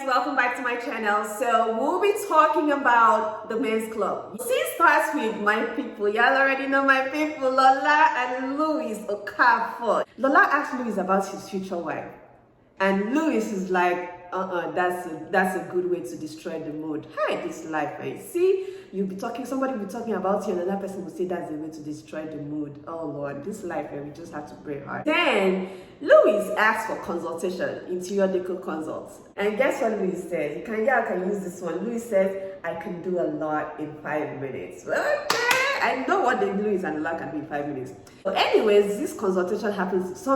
welcome back to my channel. So we'll be talking about the men's club. Since last week, my people, y'all already know my people, Lola and Louis Okafor. Lola asked Louis about his future wife, and Louis is like, that's a good way to destroy the mood. Hey, this life, right? See, somebody will be talking about you, and another person will say that's the way to destroy the mood. Oh Lord, this life, we just have to pray hard. Then Louis asked for consultation, interior decor consults, and guess what Louis said? I can use this one. Louis says, I can do a lot in 5 minutes. Okay, I know what the Louis and Lola can do in 5 minutes. But anyways, this consultation happens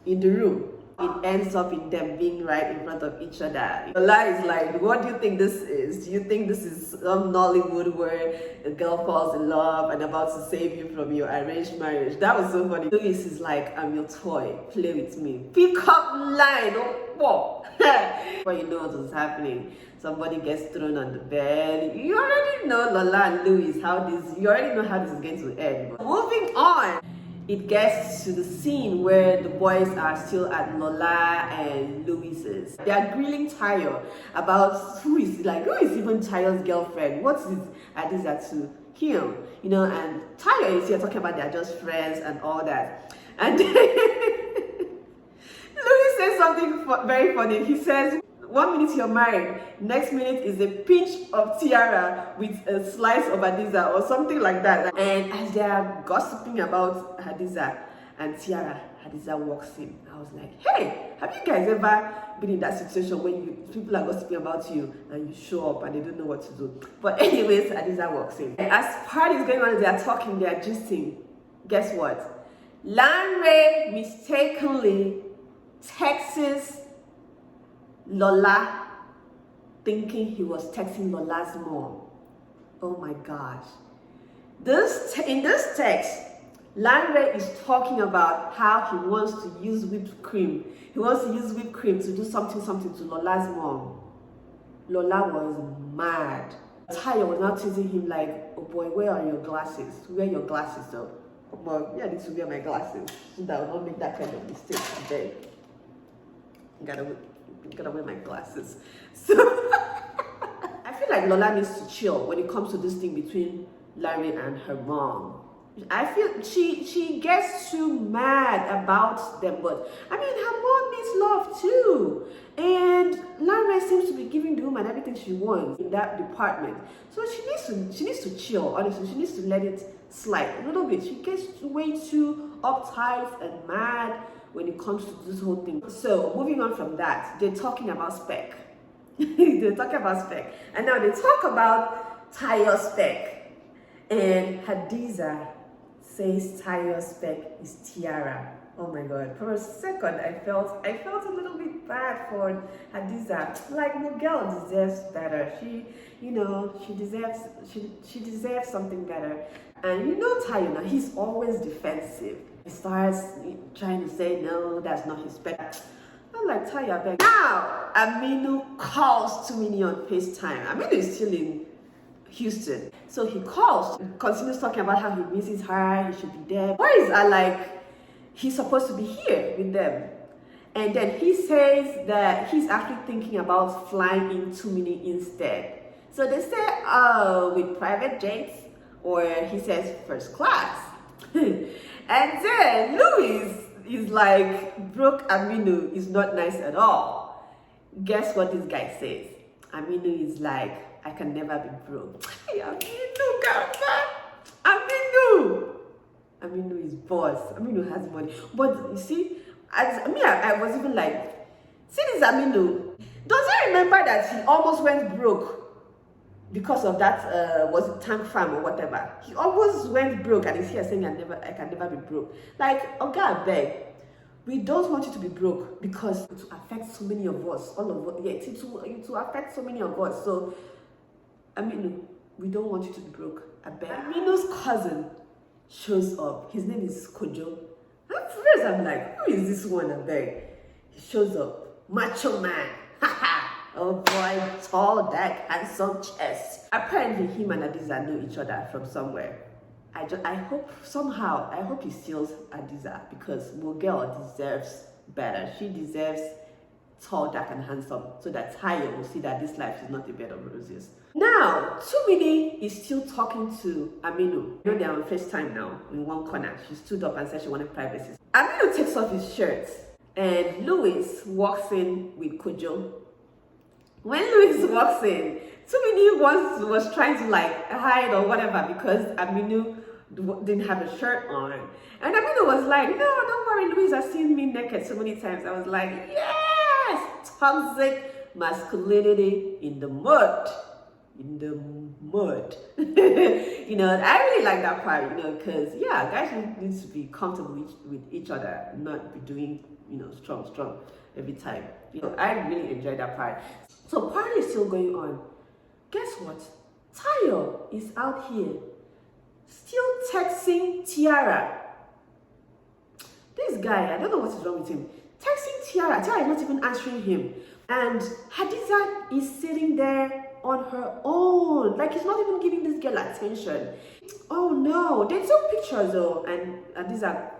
in the room. It ends up in them being right in front of each other. Lola is like, what do you think this is? Do you think this is some Nollywood where a girl falls in love and about to save you from your arranged marriage? That was so funny. Louis is like, I'm your toy, play with me. Pick up line, oh, Before you know what was happening, somebody gets thrown on the bed. You already know Lola and Louis, you already know how this is going to end. But moving on. It gets to the scene where the boys are still at Lola and Louis's. They are grilling Tyler about who is even Tyler's girlfriend? What is Hadiza to him? And Tyler is here talking about they're just friends and all that. And Louis says something very funny. He says, 1 minute you're married, next minute is a pinch of tiara with a slice of Hadiza or something like that. And as they are gossiping about Hadiza and tiara, Hadiza walks in. I was like, hey, have you guys ever been in that situation when people are gossiping about you and you show up and they don't know what to do? But anyways, Hadiza walks in. And as party is going on, they are talking, they are gisting. Guess what? Lanre mistakenly texts Lola, thinking he was texting Lola's mom. Oh my gosh. In this text, Lanre is talking about how he wants to use whipped cream. He wants to use whipped cream to do something to Lola's mom. Lola was mad. Tyler was now teasing him like, oh boy, where are your glasses? Wear your glasses though. But yeah, I need to wear my glasses so that I will not make that kind of mistake today. Gotta wear my glasses. So I feel like Lola needs to chill when it comes to this thing between Larry and her mom. I feel she gets too mad about them, but I mean her mom needs love too. And Larry seems to be giving the woman everything she wants in that department. So she needs to chill, honestly. She needs to let it slide a little bit. She gets way too uptight and mad when it comes to this whole thing. So moving on from that, they're talking about spec. They're talking about spec. And now they talk about Tyler's spec. And Hadiza says Tyler's spec is tiara. Oh my God. For a second, I felt a little bit bad for Hadiza. Like, the girl deserves better. She deserves something better. And Tyler now, he's always defensive. He starts trying to say, no, that's not his spec. I'm like, Tyler, beg. Now, Aminu calls Tumini on FaceTime. Aminu is still in Houston. So he calls, continues talking about how he misses her, he should be there. Boys are like, he's supposed to be here with them. And then he says that he's actually thinking about flying in Tumini instead. So they say, with private jets, or he says first class. And then Louis is like, broke Aminu is not nice at all. Guess what this guy says? Aminu is like, I can never be broke. Hey, Aminu, Aminu is boss. Aminu has money. But you see, I was even like, see this Aminu. Does he remember that he almost went broke? Because of that, was it tank farm or whatever? He almost went broke, and he's here saying, I can never be broke. Like, oh God, beg. We don't want you to be broke because it will affect so many of us. All of us, yeah, it will affect so many of us. So, we don't want you to be broke. I beg. Aminu's cousin shows up. His name is Kojo. At first, I'm like, who is this one? I beg. He shows up. Macho man. Oh boy, tall, dark, handsome chest. Apparently, him and Hadiza know each other from somewhere. I hope he steals Hadiza because Mogel deserves better. She deserves tall, dark, and handsome, so that Tyler will see that this life is not a bed of roses. Now, Tumini is still talking to Aminu. You know, they're on FaceTime now in one corner. She stood up and said she wanted privacy. Aminu takes off his shirt and Louis walks in with Kojo. When Louis walks in, Tumini was trying to like hide or whatever because Aminu didn't have a shirt on. And Aminu was like, no, don't worry, Louis has seen me naked so many times. I was like, yes, toxic masculinity in the mud. In the mud. You know, I really like that part, you know, because yeah, guys need to be comfortable with each other, not be doing, you know, strong every time. You know, I really enjoyed that part. So party is still going on. Guess what? Tayo is out here still texting Tiara. This guy, I don't know what is wrong with him. Texting Tiara. Tiara is not even answering him. And Hadiza is sitting there on her own. Like, he's not even giving this girl attention. Oh no. They took pictures though. And Hadiza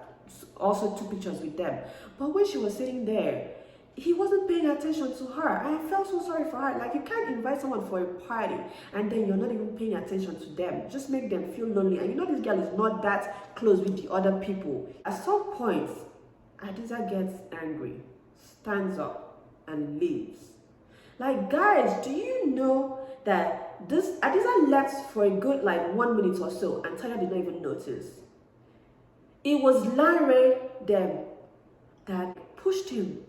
also took pictures with them. But when she was sitting there, he wasn't paying attention to her. I felt so sorry for her. Like, you can't invite someone for a party and then you're not even paying attention to them. Just make them feel lonely. And you know this girl is not that close with the other people. At some point, Hadiza gets angry, stands up, and leaves. Like, guys, do you know that this Hadiza left for a good like 1 minute or so and Tanya did not even notice? It was Larry them that pushed him.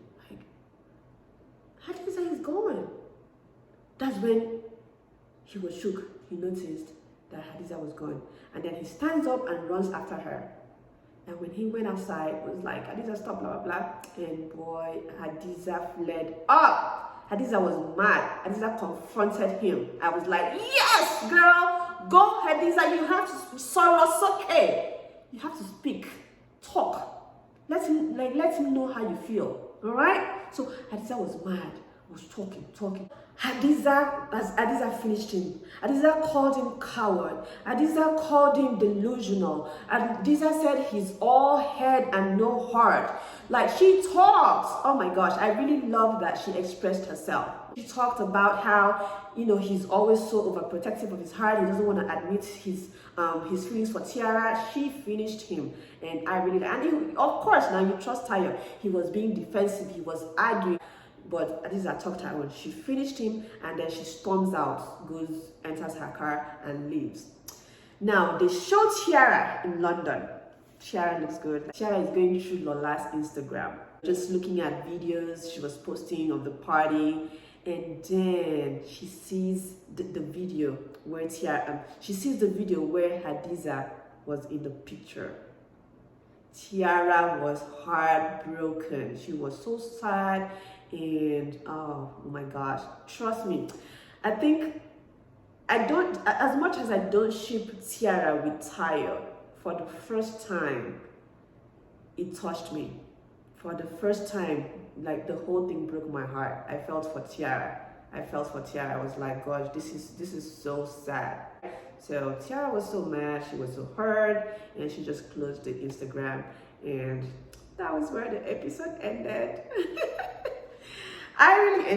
Hadiza is gone. That's when he was shook. He noticed that Hadiza was gone. And then he stands up and runs after her. And when he went outside, it was like, Hadiza, stop, blah, blah, blah. And boy, Hadiza fled up. Hadiza was mad. Hadiza confronted him. I was like, yes, girl, go, Hadiza. You have to, Sorosoke. You have to speak, talk. Let him know how you feel. All right? So Hadiza was mad, was talking. As Hadiza finished him, Hadiza called him coward. Hadiza called him delusional. Hadiza said he's all head and no heart. Like, she talks. Oh my gosh, I really love that she expressed herself. She talked about how, you know, he's always so overprotective of his heart. He doesn't want to admit his feelings for Tiara. She finished him, and I really, and he, of course, now you trust Tayo. He was being defensive. He was arguing. But Hadiza talked her on. She finished him and then she storms out, goes, enters her car and leaves. Now, they show Tiara in London. Tiara looks good. Tiara is going through Lola's Instagram, just looking at videos she was posting of the party. And then she sees the video where she sees the video where Hadiza was in the picture. Tiara was heartbroken. She was so sad. And oh my gosh, trust me, I think as much as I don't ship Tiara with Tayo, for the first time it touched me. For the first time, like, the whole thing broke my heart. I felt for Tiara. I was like, gosh, this is so sad. So Tiara was so mad, she was so hurt, and she just closed the Instagram, and that was where the episode ended. I really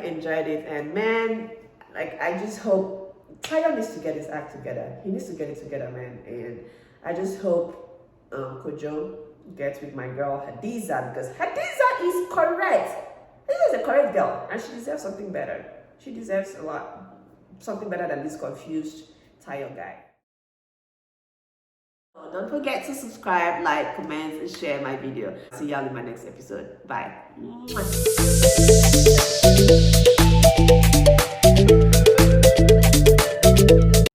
enjoyed it, and man, like, I just hope Tyler needs to get his act together. He needs to get it together, man. And I just hope Kojo gets with my girl Hadiza, because Hadiza is correct. Hadiza is a correct girl, and she deserves something better. She deserves something better than this confused Tyler guy. So don't forget to subscribe, like, comment, and share my video. See y'all in my next episode. Bye. Mwah.